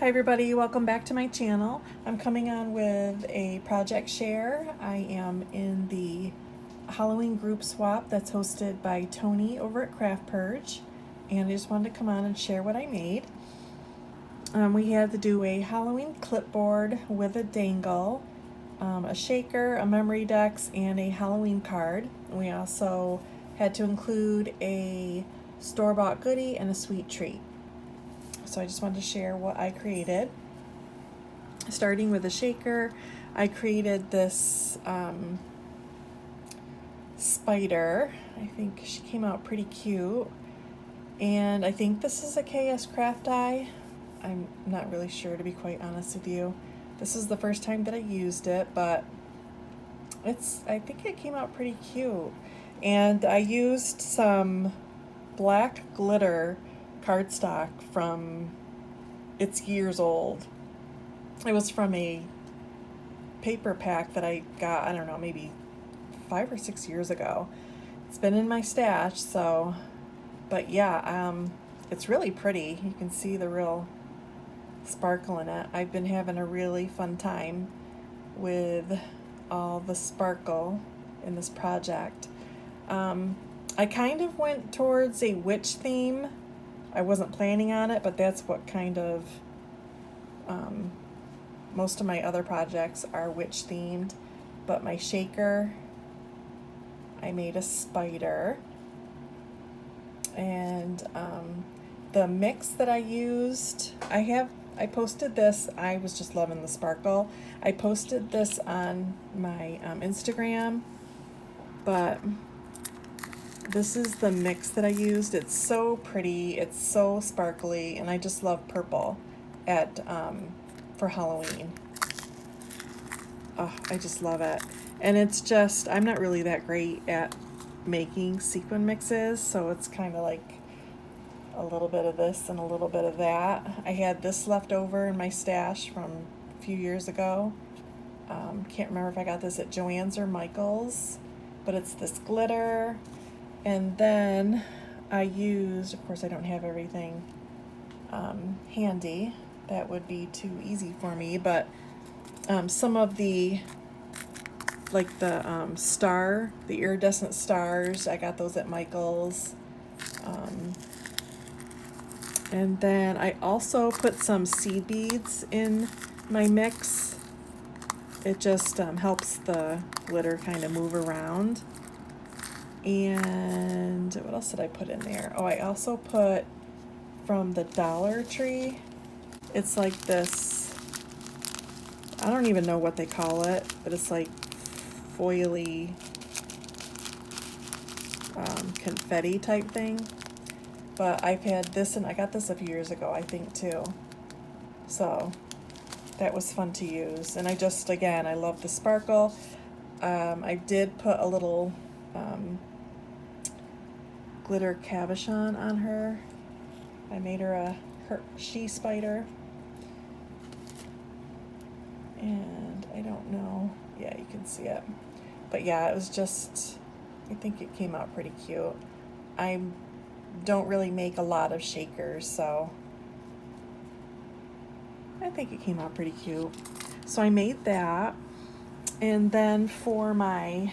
Hi everybody, welcome back to my channel. I'm coming on with a project share. I am in the Halloween group swap that's hosted by Tony over at Craft Purge, and I just wanted to come on and share what I made. We had to do a Halloween clipboard with a dangle, a shaker, a memory dex, and a Halloween card. We also had to include a store-bought goodie and a sweet treat. So I just wanted to share what I created. Starting with a shaker, I created this spider. I think she came out pretty cute. And I think this is a KS Craft die. I'm not really sure, to be quite honest with you. This is the first time that I used it, but I think it came out pretty cute. And I used some black glitter cardstock from, it's years old. It was from a paper pack that I got, I don't know, maybe 5 or 6 years ago. It's been in my stash, so, but yeah, it's really pretty. You can see the real sparkle in it. I've been having a really fun time with all the sparkle in this project. I kind of went towards a witch theme. I wasn't planning on it, but that's what kind of, most of my other projects are witch themed. But my shaker, I made a spider. And the mix that I used, I posted this. I was just loving the sparkle. I posted this on my Instagram, but this is the mix that I used. It's so pretty, it's so sparkly, and I just love purple for Halloween. Oh, I just love it. And it's just, I'm not really that great at making sequin mixes, so it's kind of like a little bit of this and a little bit of that. I had this left over in my stash from a few years ago. Can't remember if I got this at Joann's or Michael's, but it's this glitter. And then I used, of course I don't have everything handy, that would be too easy for me, but some of the, like the the iridescent stars, I got those at Michael's. And then I also put some seed beads in my mix. It just helps the glitter kind of move around. And what else did I put in there? Oh, I also put from the Dollar Tree. It's like this, I don't even know what they call it, but it's like foily confetti type thing. But I've had this, and I got this a few years ago, I think, too. So that was fun to use. And I just, again, I love the sparkle. I did put a little glitter cabochon on her. I made her she spider. And I don't know. Yeah, you can see it. But yeah, it was just, I think it came out pretty cute. I don't really make a lot of shakers, so I think it came out pretty cute. So I made that. And then for my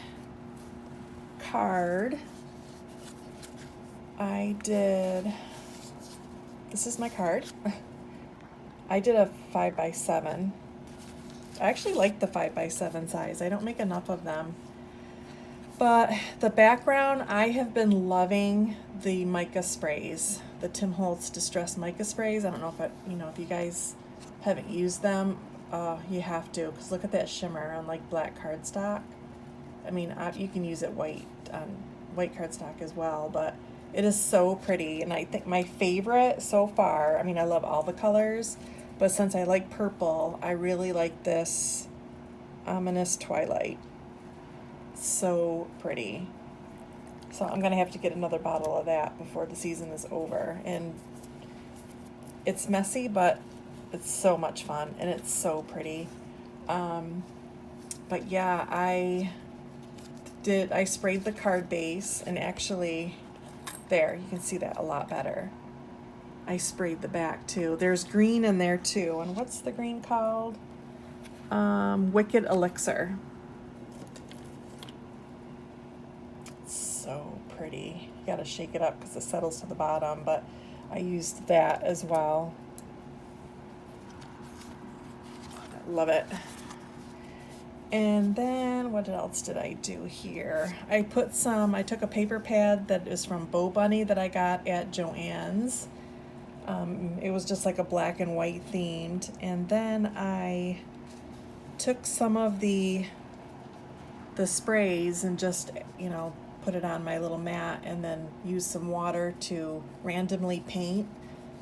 card, I did, this is my card. I did a 5x7. I actually like the 5x7 size. I don't make enough of them. But the background, I have been loving the mica sprays, the Tim Holtz Distress mica sprays. I don't know if you guys haven't used them, you have to, because look at that shimmer on like black cardstock. I mean, you can use it white cardstock as well, but it is so pretty. And I think my favorite so far, I mean, I love all the colors, but since I like purple, I really like this Ominous Twilight. So pretty. So I'm gonna have to get another bottle of that before the season is over. And it's messy, but it's so much fun, and it's so pretty. But yeah, I sprayed the card base, and actually there, you can see that a lot better. I sprayed the back too. There's green in there too. And what's the green called? Wicked Elixir. So pretty. You gotta shake it up because it settles to the bottom, but I used that as well. Love it. And then what else did I do here? I took a paper pad that is from Bo Bunny that I got at Joann's. It was just like a black and white themed. And then I took some of the sprays and just, put it on my little mat and then used some water to randomly paint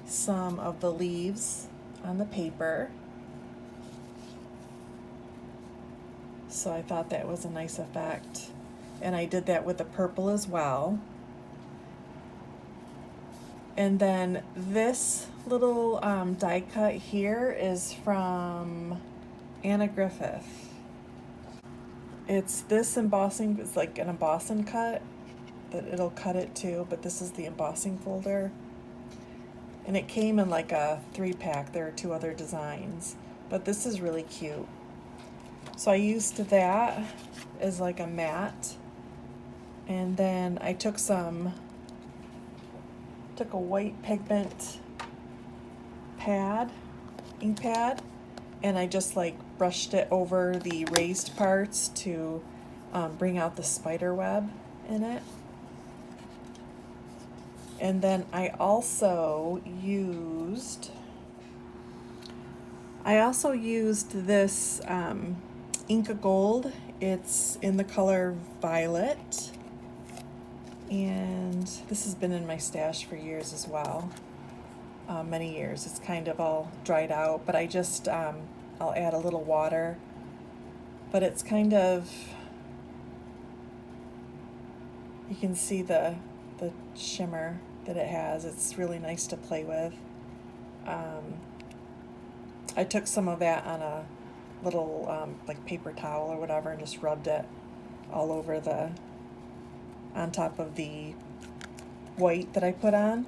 some of the leaves on the paper. So I thought that was a nice effect. And I did that with the purple as well. And then this little die cut here is from Anna Griffith. It's this embossing, it's like an embossing cut, but it'll cut it too, but this is the embossing folder. And it came in like a 3-pack. There are 2 other designs, but this is really cute. So I used that as like a mat, and then I took a white pigment ink pad, and I just like brushed it over the raised parts to bring out the spider web in it. And then I also used this Inca Gold. It's in the color violet, and this has been in my stash for years as well. Many years. It's kind of all dried out, but I just I'll add a little water, but it's kind of, you can see the shimmer that it has. It's really nice to play with. I took some of that on a little like paper towel or whatever and just rubbed it all over on top of the white that I put on,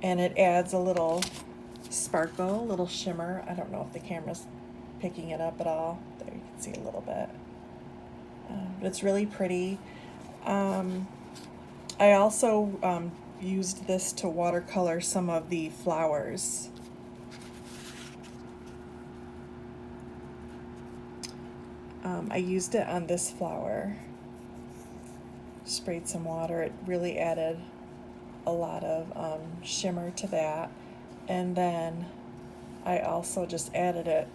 and it adds a little sparkle, a little shimmer. I don't know if the camera's picking it up at all. There, you can see a little bit. But it's really pretty. I also used this to watercolor some of the flowers. I used it on this flower. Sprayed some water. It really added a lot of shimmer to that. And then I also just added it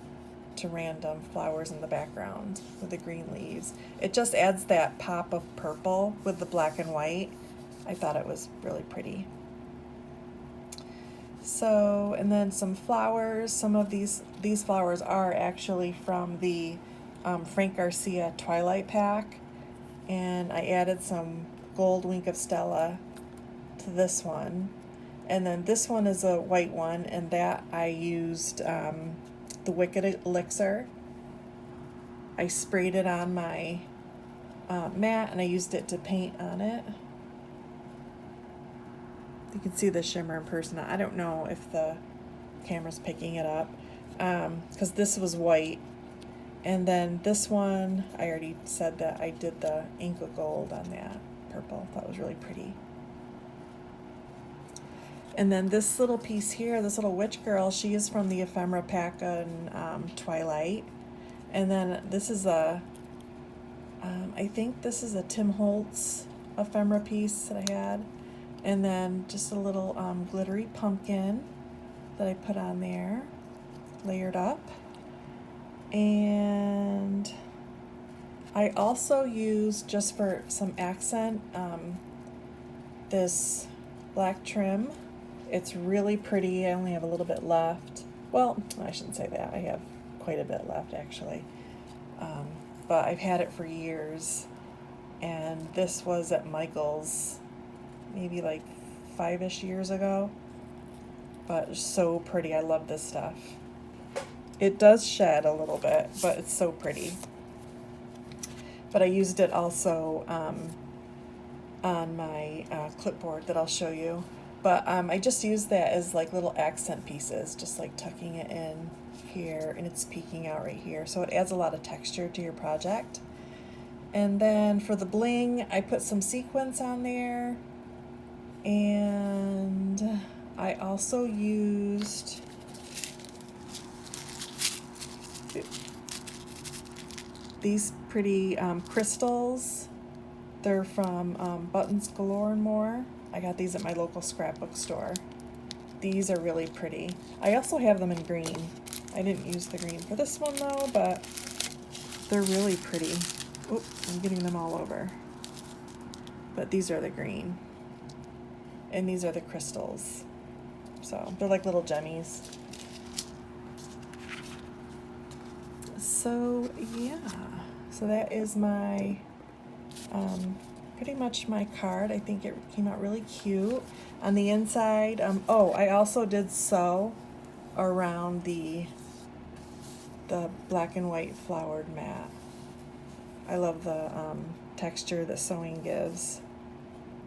to random flowers in the background with the green leaves. It just adds that pop of purple with the black and white. I thought it was really pretty. So, and then some flowers. Some of these flowers are actually from the Frank Garcia Twilight pack, and I added some gold Wink of Stella to this one. And then this one is a white one, and that I used the Wicked Elixir. I sprayed it on my mat, and I used it to paint on it. You can see the shimmer in person. I don't know if the camera's picking it up, because this was white. And then this one, I already said that I did the Inca Gold on that purple. That was really pretty. And then this little piece here, this little witch girl, she is from the Ephemera pack on Twilight. And then this is I think this is a Tim Holtz ephemera piece that I had. And then just a little glittery pumpkin that I put on there, layered up. And I also used, just for some accent, this black trim. It's really pretty. I only have a little bit left. Well, I shouldn't say that. I have quite a bit left, actually. But I've had it for years. And this was at Michael's maybe like 5-ish years ago. But it's so pretty. I love this stuff. It does shed a little bit, but it's so pretty. But I used it also on my clipboard that I'll show you. But I just use that as like little accent pieces, just like tucking it in here, and it's peeking out right here. So it adds a lot of texture to your project. And then for the bling, I put some sequins on there. And I also used these pretty crystals. They're from Buttons Galore and More. I got these at my local scrapbook store. These are really pretty. I also have them in green. I didn't use the green for this one though, but they're really pretty. Oop, I'm getting them all over. But these are the green. And these are the crystals. So they're like little gemmies. So yeah, so that is my, pretty much my card. I think it came out really cute. On the inside, oh, I also did sew around the black and white flowered mat. I love the texture that sewing gives.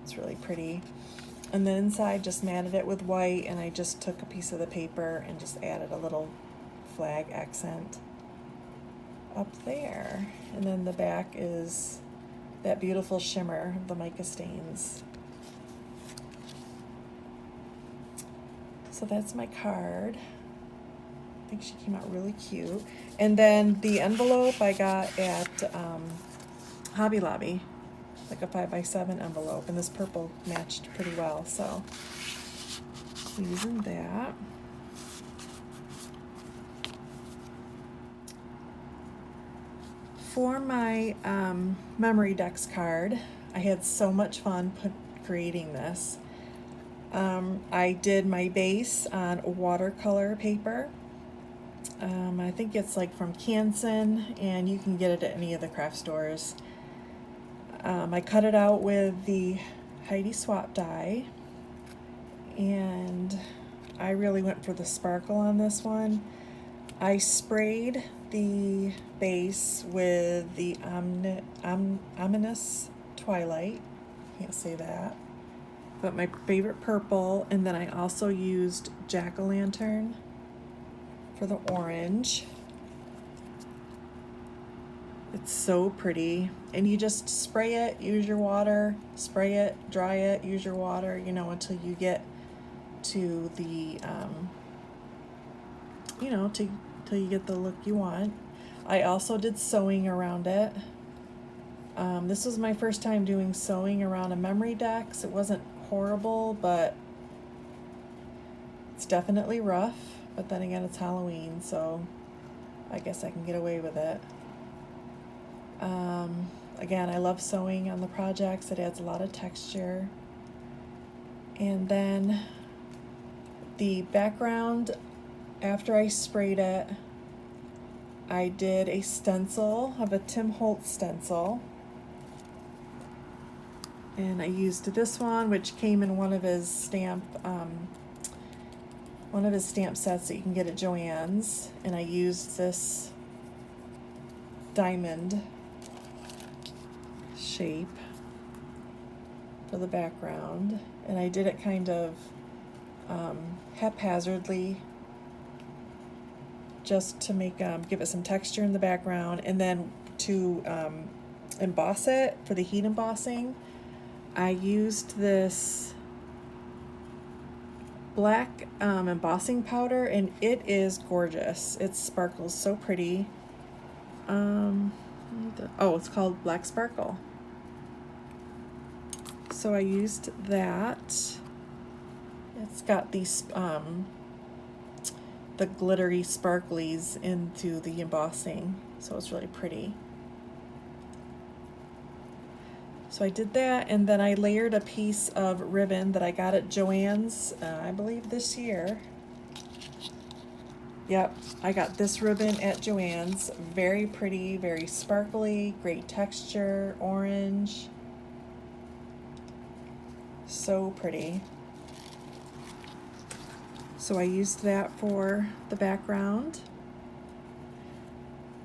It's really pretty. And the inside just matted it with white, and I just took a piece of the paper and just added a little flag accent up there. And then the back is that beautiful shimmer of the mica stains. So that's my card. I think she came out really cute. And then the envelope I got at Hobby Lobby, like a 5x7 envelope, and this purple matched pretty well, so using that. For my Memory Decks card, I had so much fun creating this. I did my base on watercolor paper. I think it's like from Canson, and you can get it at any of the craft stores. I cut it out with the Heidi Swap die, and I really went for the sparkle on this one. I sprayed the base with the Ominous Twilight, can't say that, but my favorite purple, and then I also used Jack-o'-lantern for the orange. It's so pretty, and you just spray it, use your water, spray it, dry it, use your water, you know, until you get to the, you know, till you get the look you want. I also did sewing around it. This was my first time doing sewing around a Memory Decks. It wasn't horrible, but it's definitely rough. But then again, it's Halloween, so I guess I can get away with it. Again, I love sewing on the projects. It adds a lot of texture. And then the background, after I sprayed it, I did a stencil of a Tim Holtz stencil. And I used this one, which came in one of his stamp sets that you can get at Joann's. And I used this diamond shape for the background, and I did it kind of haphazardly, just to make give it some texture in the background. And then to emboss it for the heat embossing, I used this black embossing powder, and it is gorgeous. It sparkles so pretty. Oh, it's called Black Sparkle. So I used that. It's got these the glittery sparklies into the embossing, so it's really pretty. So I did that, and then I layered a piece of ribbon that I got at Joann's, I believe this year. Yep, I got this ribbon at Joann's. Very pretty, very sparkly, great texture, orange. So pretty. So I used that for the background.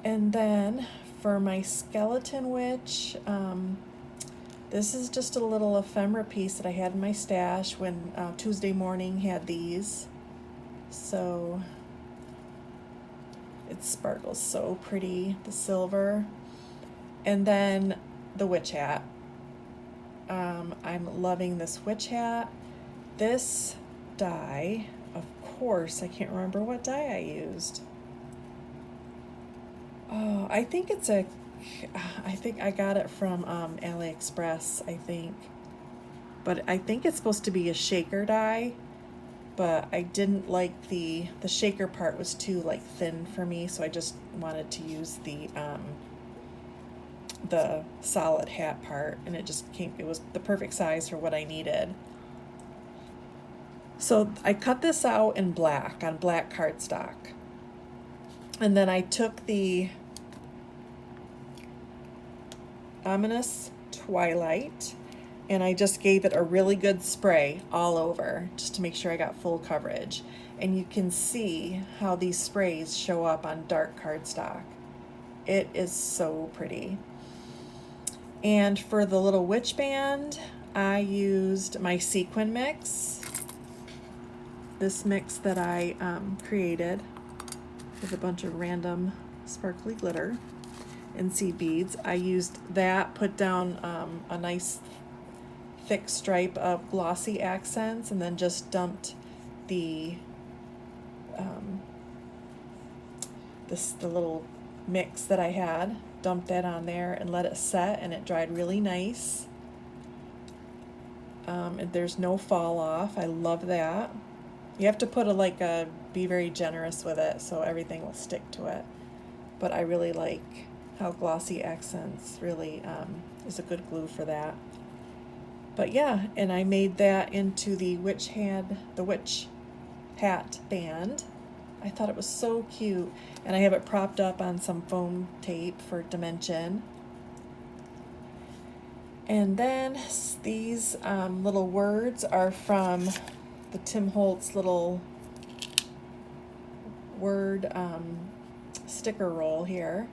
And then for my skeleton witch, This is just a little ephemera piece that I had in my stash when Tuesday Morning had these. So it sparkles so pretty, the silver. And then the witch hat. I'm loving this witch hat. This dye, of course, I can't remember what dye I used. Oh, I think I got it from AliExpress, I think. But I think it's supposed to be a shaker dye, but I didn't like the shaker part was too like thin for me, so I just wanted to use the solid hat part, and it was the perfect size for what I needed. So I cut this out in black, on black cardstock. And then I took the Ominous Twilight and I just gave it a really good spray all over just to make sure I got full coverage. And you can see how these sprays show up on dark cardstock. It is so pretty. And for the little witch band, I used my sequin mix. This mix that I created with a bunch of random sparkly glitter and seed beads. I used that, put down a nice thick stripe of glossy accents, and then just dumped the little mix that I had, dumped that on there and let it set, and it dried really nice. And there's no fall off. I love that. You have to put be very generous with it so everything will stick to it. But I really like how Glossy Accents really is a good glue for that. But yeah, and I made that into the witch hat band. I thought it was so cute. And I have it propped up on some foam tape for dimension. And then these little words are from the Tim Holtz little word sticker roll here.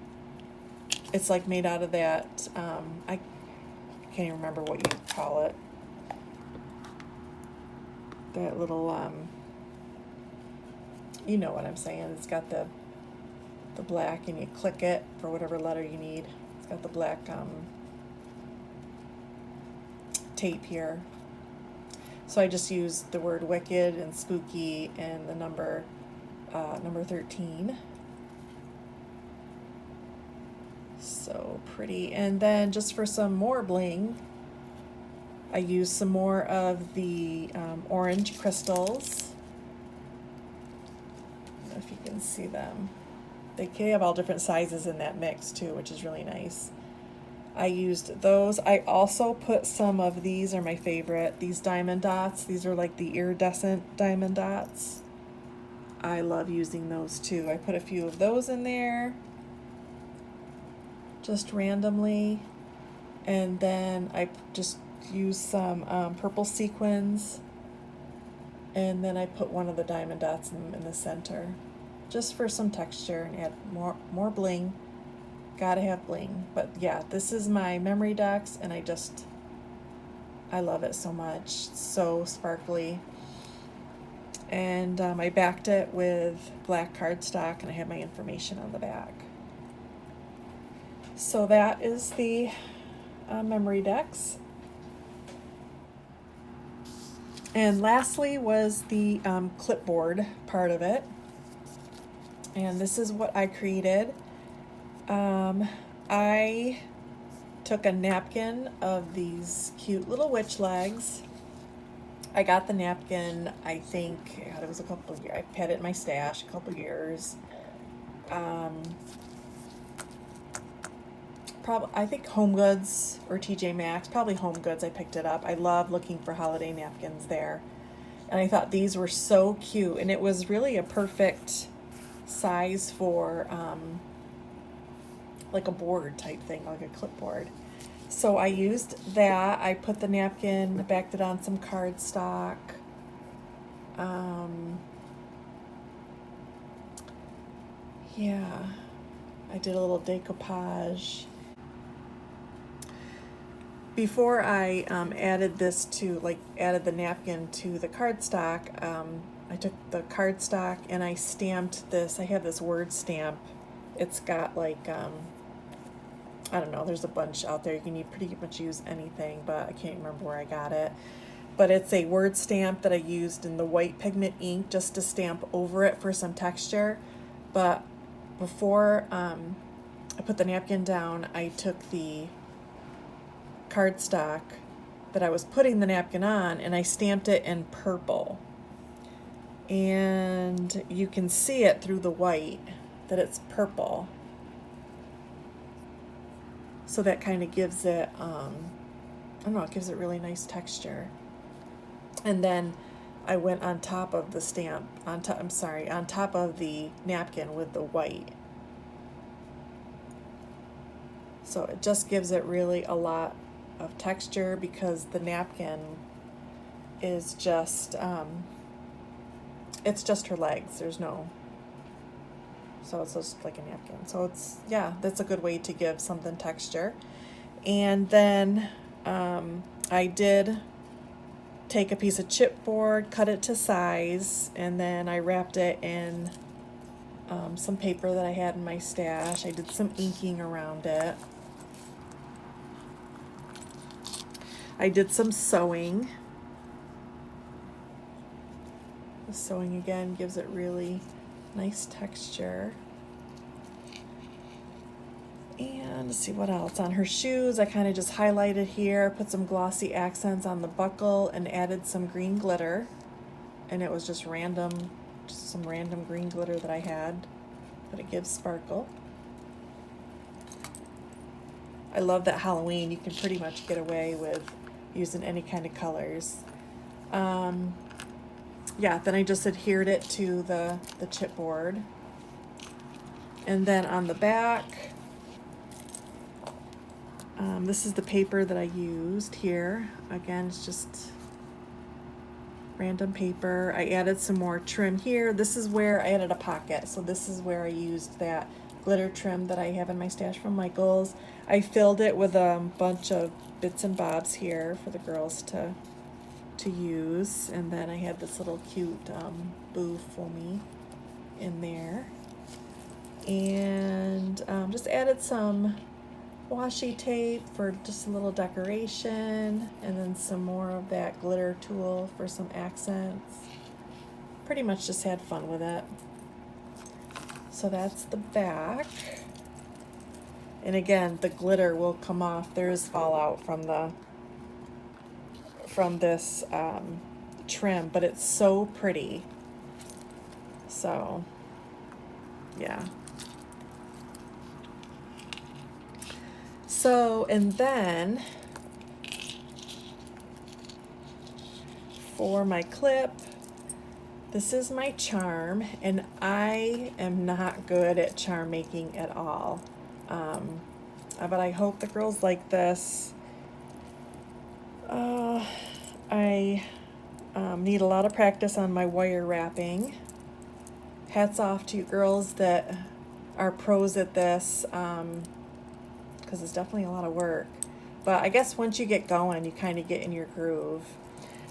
It's like made out of that, I can't even remember what you call it. That little, you know what I'm saying. It's got the black, and you click it for whatever letter you need. It's got the black tape here. So I just used the word wicked and spooky and the number 13. So pretty. And then just for some more bling, I used some more of the orange crystals. I don't know if you can see them. They have all different sizes in that mix too, which is really nice. I used those. I also put some of these are my favorite. These diamond dots. These are like the iridescent diamond dots. I love using those too. I put a few of those in there just randomly. And then I just used some purple sequins. And then I put one of the diamond dots in the center just for some texture and add more bling. Gotta have bling. But yeah, this is my memory ducks, and I love it so much. It's so sparkly. And I backed it with black cardstock, and I have my information on the back. So that is the memory decks. And lastly was the clipboard part of it. And this is what I created. I took a napkin of these cute little witch legs. I got the napkin, I think, God, it was a couple of years. I've had it in my stash a couple of years. I think Home Goods or TJ Maxx, probably Home Goods. I picked it up. I love looking for holiday napkins there. And I thought these were so cute, and it was really a perfect size for like a board type thing, like a clipboard. So I used that. I put the napkin, backed it on some cardstock. Yeah, I did a little decoupage. before I added this to, added the napkin to the cardstock, I took the cardstock and I stamped this. I have this word stamp. It's got I don't know, there's a bunch out there. You can pretty much use anything, but I can't remember where I got it. But it's a word stamp that I used in the white pigment ink just to stamp over it for some texture. But before I put the napkin down, I took the cardstock that I was putting the napkin on and I stamped it in purple. And you can see it through the white that it's purple. So that kind of gives it, I don't know, it gives it really nice texture. And then I went on top of the stamp, on top of the napkin with the white. So it just gives it really a lot of texture because the napkin is just, it's just her legs. There's no, so it's just like a napkin. So it's, yeah, that's a good way to give something texture. And then I did take a piece of chipboard, cut it to size, and then I wrapped it in some paper that I had in my stash. I did some inking around it. I did some sewing. The sewing again gives it really nice texture. And let's see what else. On her shoes, I kind of just highlighted here, put some glossy accents on the buckle, and added some green glitter. And it was just random, just some random green glitter that I had, but it gives sparkle. I love that Halloween, you can pretty much get away with using any kind of colors. Yeah, then I just adhered it to the chipboard. And then on the back, this is the paper that I used here. Again, it's just random paper. I added some more trim here. This is where I added a pocket. So this is where I used that glitter trim that I have in my stash from Michaels. I filled it with a bunch of bits and bobs here for the girls to use. And then I had this little cute boo foamy in there. And just added some washi tape for just a little decoration, and then some more of that glitter tool for some accents. Pretty much just had fun with it. So that's the back. And again, the glitter will come off. There's fallout from this trim, but it's so pretty. So yeah. So, and then for my clip, this is my charm, and I am not good at charm making at all. But I hope the girls like this. I need a lot of practice on my wire wrapping. Hats off to you girls that are pros at this, because it's definitely a lot of work. But I guess once you get going, you kind of get in your groove.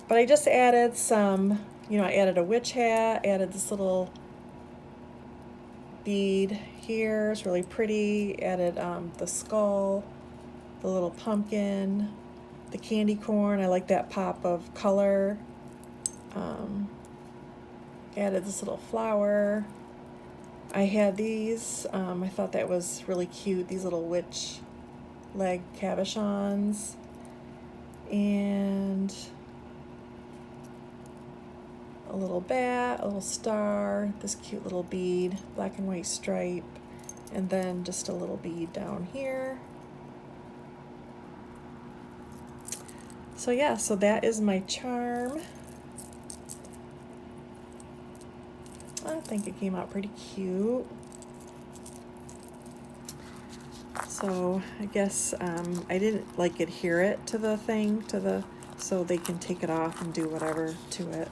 But I just added some, I added a witch hat, added this little bead here. It's really pretty. Added the skull, the little pumpkin, the candy corn. I like that pop of color. Added this little flower. I had these. I thought that was really cute. These little witch leg cabochons. And a little bat, a little star, this cute little bead, black and white stripe, and then just a little bead down here. So yeah, so that is my charm. I think it came out pretty cute. So I guess I didn't adhere it to the thing, so they can take it off and do whatever to it,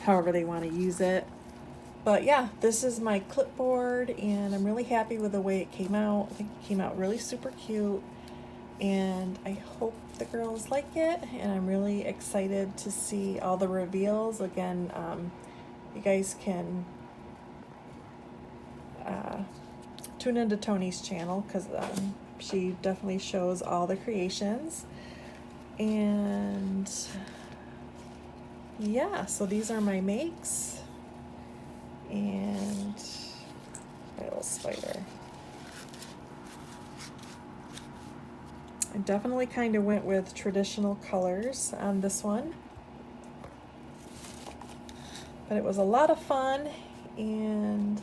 however they want to use it. But yeah, this is my clipboard, and I'm really happy with the way it came out. I think it came out really super cute. and I hope the girls like it, and I'm really excited to see all the reveals. Again, you guys can tune into Tony's channel because she definitely shows all the creations. And yeah, so these are my makes, and my little spider. I definitely kind of went with traditional colors on this one, but it was a lot of fun, and